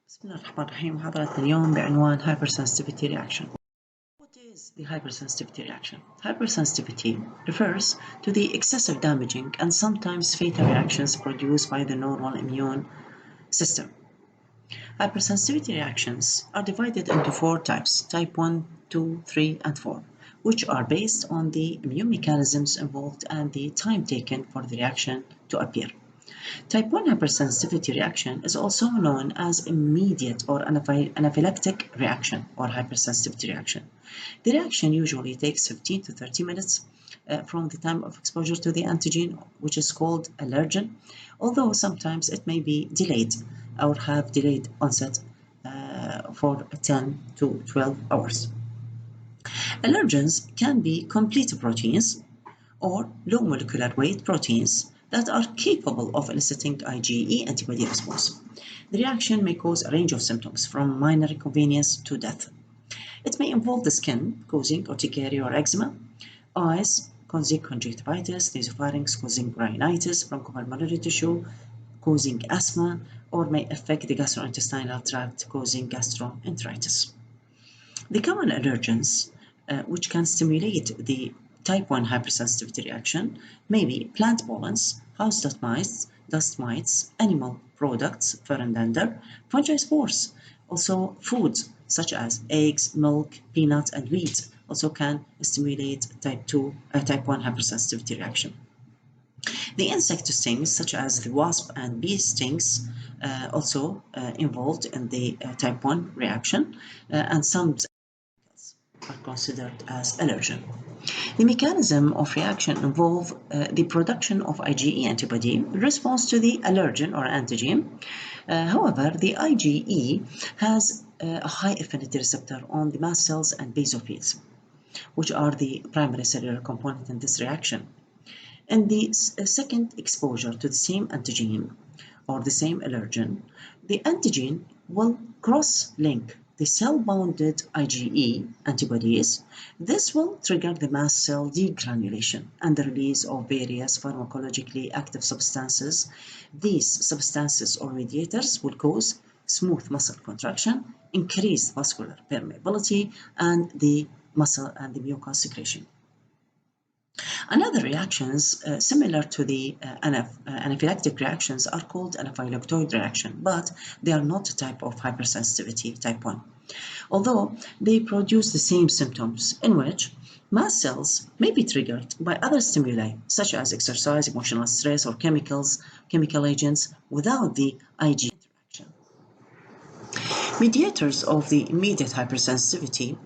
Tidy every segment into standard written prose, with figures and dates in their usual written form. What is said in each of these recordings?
بسم الله الرحمن الرحيم. محاضرتنا اليوم بعنوان Hypersensitivity Reaction. What is the hypersensitivity reaction? Hypersensitivity refers to the excessive damaging and sometimes fatal reactions produced by the normal immune system. Hypersensitivity reactions are divided into four types: type 1, 2, 3, and 4, which are based on the immune mechanisms involved and the time taken for the reaction to appear. Type 1 hypersensitivity reaction is also known as immediate or anaphylactic reaction or hypersensitivity reaction. The reaction usually takes 15 to 30 minutes from the time of exposure to the antigen, which is called allergen, although sometimes it may be delayed or have delayed onset for 10 to 12 hours. Allergens can be complete proteins or low molecular weight proteins that are capable of eliciting IgE antibody response. The reaction may cause a range of symptoms from minor inconvenience to death. It may involve the skin, causing urticaria or eczema, eyes, causing conjunctivitis, nasopharynx, causing rhinitis, bronchopulmonary tissue, causing asthma, or may affect the gastrointestinal tract, causing gastroenteritis. The common allergens which can stimulate the type 1 hypersensitivity reaction may be plant pollens, house dust mites, animal products, fur and dander, fungi spores. Also foods such as eggs, milk, peanuts, and wheat also can stimulate type 1 hypersensitivity reaction. The insect stings such as the wasp and bee stings also involved in the type 1 reaction, and some are considered as allergen. The mechanism of reaction involves the production of IgE antibody in response to the allergen or antigen. However, the IgE has a high affinity receptor on the mast cells and basophils, which are the primary cellular component in this reaction. In the second exposure to the same antigen or the same allergen, the antigen will cross-link the cell-bounded IgE antibodies. This will trigger the mast cell degranulation and the release of various pharmacologically active substances. These substances or mediators will cause smooth muscle contraction, increased vascular permeability, and the muscle and the mucus secretion. Another reactions similar to the anaphylactic reactions are called anaphylactoid reaction, but they are not a type of hypersensitivity, type 1. Although they produce the same symptoms, in which mast cells may be triggered by other stimuli such as exercise, emotional stress, or chemical agents without the IgE interaction. Mediators of the immediate hypersensitivity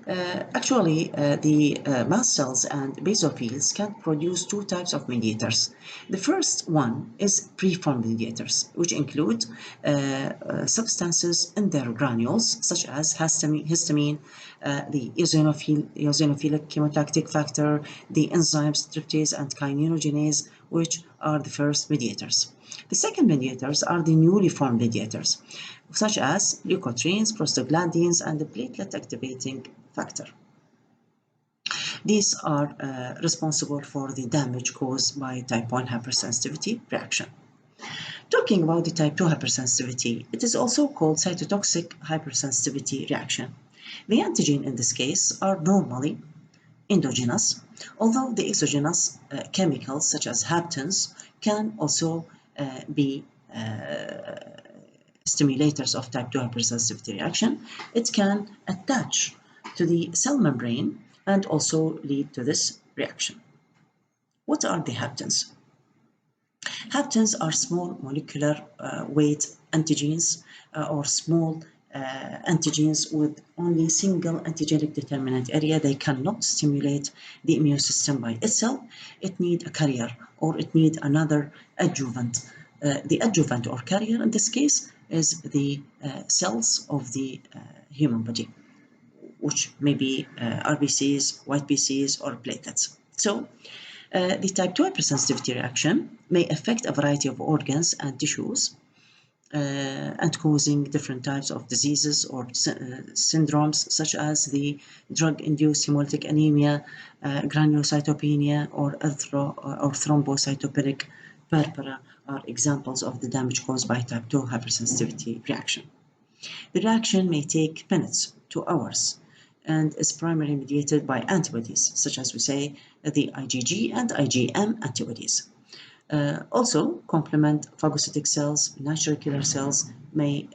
the mast cells and basophils can produce two types of mediators. The first one is preformed mediators, which include substances in their granules, such as histamine, the eosinophilic chemotactic factor, the enzymes tryptase and kininogenase, which are the first mediators. The second mediators are the newly formed mediators, such as leukotrienes, prostaglandins, and the platelet activating factor. These are responsible for the damage caused by type 1 hypersensitivity reaction. Talking about the type 2 hypersensitivity, it is also called cytotoxic hypersensitivity reaction. The antigen in this case are normally endogenous, although the exogenous chemicals such as haptens can also be stimulators of type 2 hypersensitivity reaction. It can attach to the cell membrane and also lead to this reaction. What are the haptens? Haptens are small molecular weight antigens or small antigens with only single antigenic determinant area. They cannot stimulate the immune system by itself. It needs a carrier or it needs another adjuvant. The adjuvant or carrier in this case is the cells of the human body, which may be RBCs, white BCs, or platelets. So the type 2 hypersensitivity reaction may affect a variety of organs and tissues and causing different types of diseases or syndromes such as the drug-induced hemolytic anemia, granulocytopenia, or thrombocytopenic purpura are examples of the damage caused by type 2 hypersensitivity reaction. The reaction may take minutes to hours and is primarily mediated by antibodies, such as we say the IgG and IgM antibodies. Also, complement phagocytic cells, natural killer cells may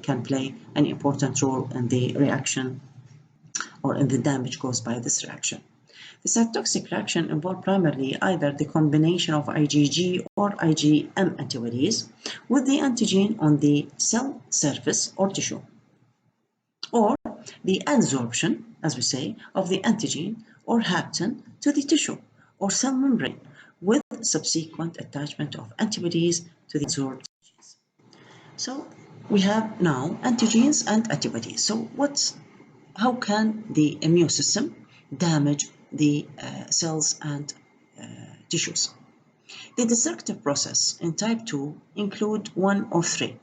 can play an important role in the reaction or in the damage caused by this reaction. The cytotoxic reaction involves primarily either the combination of IgG or IgM antibodies with the antigen on the cell surface or tissue, or the adsorption, as we say, of the antigen or hapten to the tissue or cell membrane with subsequent attachment of antibodies to the adsorbed genes. So we have now antigens and antibodies. So how can the immune system damage the cells and tissues? The destructive process in type 2 include one of three.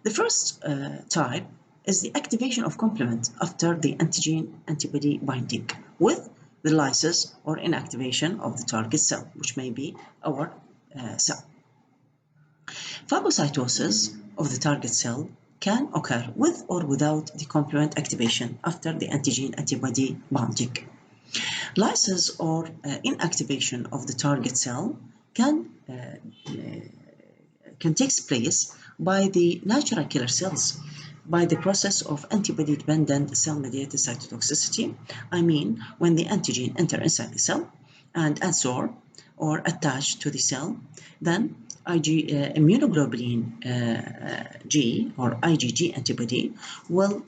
The first type is the activation of complement after the antigen-antibody binding with the lysis or inactivation of the target cell, which may be our cell. Phagocytosis of the target cell can occur with or without the complement activation after the antigen-antibody bonding. Lysis or inactivation of the target cell can take place by the natural killer cells by the process of antibody-dependent cell-mediated cytotoxicity. I mean, when the antigen enters inside the cell and adsorb or attach to the cell, then immunoglobulin G or IgG antibody will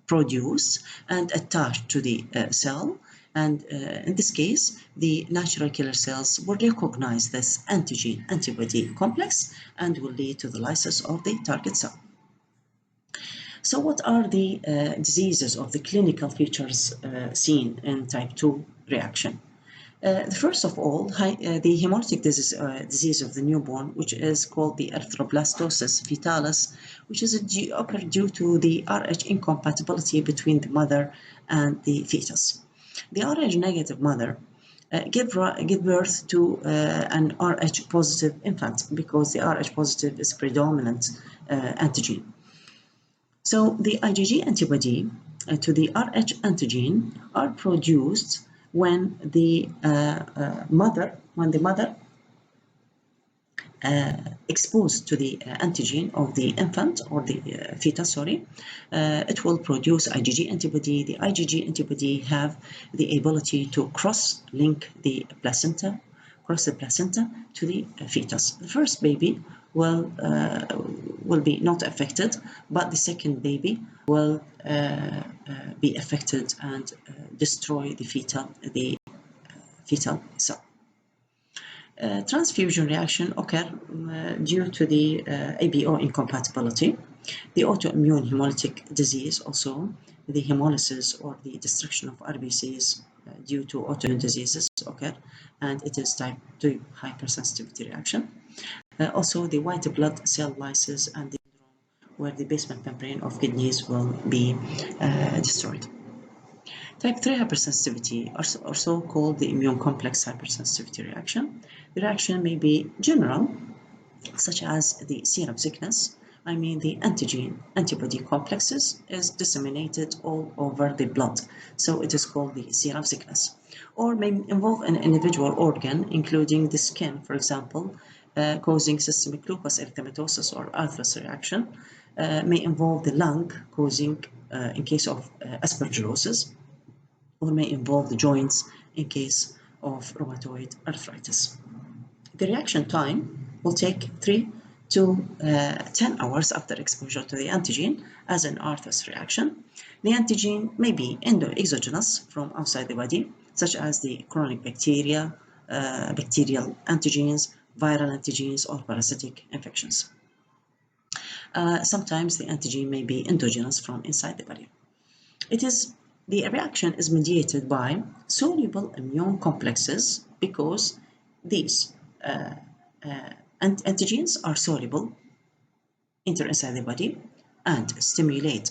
produce and attach to the cell, and in this case the natural killer cells will recognize this antigen-antibody complex and will lead to the lysis of the target cell. So what are the diseases or the clinical features seen in type 2 reaction? First of all, the hemolytic disease of the newborn, which is called the erythroblastosis fetalis, which is occurred due to the Rh incompatibility between the mother and the fetus. The Rh negative mother give birth to an Rh positive infant because the Rh positive is predominant antigen. So the IgG antibody to the Rh antigen are produced when the mother exposed to the antigen of the infant or the fetus, it will produce IgG antibody. The IgG antibody have the ability to cross-link the placenta to the fetus. The first baby will be not affected, but the second baby will be affected and destroy the fetal cell. Transfusion reaction occur due to the ABO incompatibility, the autoimmune hemolytic disease, also the hemolysis or the destruction of RBCs due to autoimmune diseases occur, and it is type 2 hypersensitivity reaction. Also the white blood cell lysis and the syndrome where the basement membrane of kidneys will be destroyed. Type 3 hypersensitivity, also called the immune complex hypersensitivity reaction. The reaction may be general, such as the serum sickness. I mean, the antigen-antibody complexes is disseminated all over the blood, so it is called the serum sickness. Or may involve an individual organ, including the skin, for example, causing systemic lupus erythematosus or arthritis reaction. May involve the lung, causing, in case of aspergillosis, or may involve the joints in case of rheumatoid arthritis. The reaction time will take 3 to 10 hours after exposure to the antigen as an arthritis reaction. The antigen may be exogenous from outside the body, such as the chronic bacteria, bacterial antigens, viral antigens, or parasitic infections. Sometimes the antigen may be endogenous from inside the body. The reaction is mediated by soluble immune complexes because these antigens are soluble, enter inside the body, and stimulate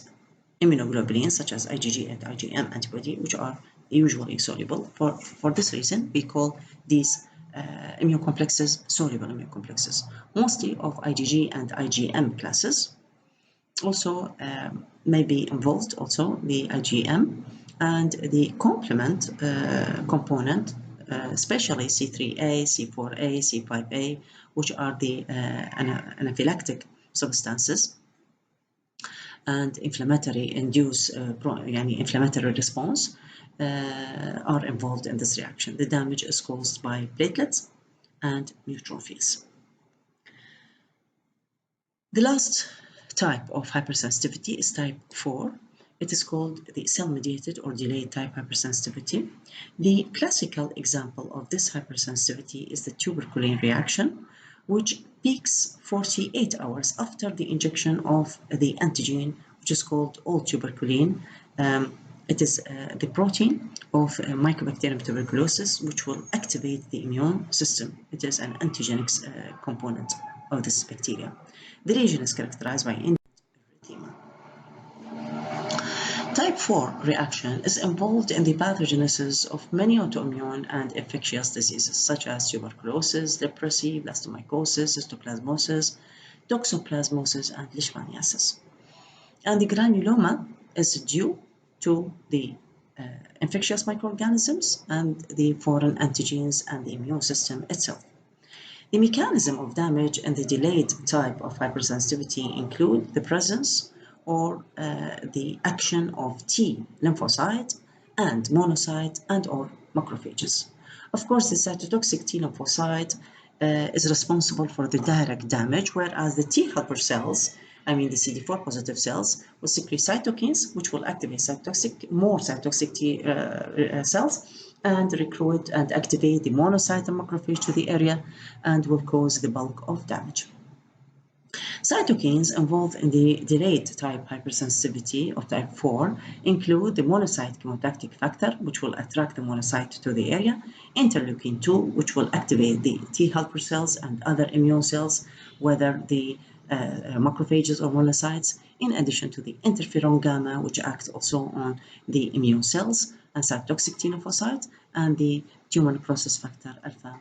immunoglobulins such as IgG and IgM antibody, which are usually soluble. For this reason, we call these immune complexes, soluble immune complexes, mostly of IgG and IgM classes. Also may be involved also the IgM and the complement component, especially C3A, C4A, C5A, which are the anaphylactic substances and inflammatory inflammatory response are involved in this reaction. The damage is caused by platelets and neutrophils. The last type of hypersensitivity is type 4. It is called the cell-mediated or delayed type hypersensitivity. The classical example of this hypersensitivity is the tuberculin reaction, which peaks 48 hours after the injection of the antigen, which is called old tuberculin. It is the protein of Mycobacterium tuberculosis, which will activate the immune system. It is an antigenic component of this bacteria. The region is characterized by erythema. Type 4 reaction is involved in the pathogenesis of many autoimmune and infectious diseases such as tuberculosis, leprosy, blastomycosis, histoplasmosis, toxoplasmosis, and leishmaniasis. And the granuloma is due to the infectious microorganisms and the foreign antigens and the immune system itself. The mechanism of damage in the delayed type of hypersensitivity include the presence or the action of T lymphocyte and monocyte and or macrophages. Of course, the cytotoxic T lymphocyte is responsible for the direct damage, whereas the T helper cells, the CD4 positive cells, will secrete cytokines, which will activate more cytotoxic T cells and recruit and activate the monocyte and macrophage to the area and will cause the bulk of damage. Cytokines involved in the delayed type hypersensitivity of type 4 include the monocyte chemotactic factor, which will attract the monocyte to the area, interleukin 2, which will activate the T helper cells and other immune cells, whether the macrophages or monocytes, in addition to the interferon gamma, which acts also on the immune cells and cytotoxic T lymphocytes, and the tumor necrosis factor alpha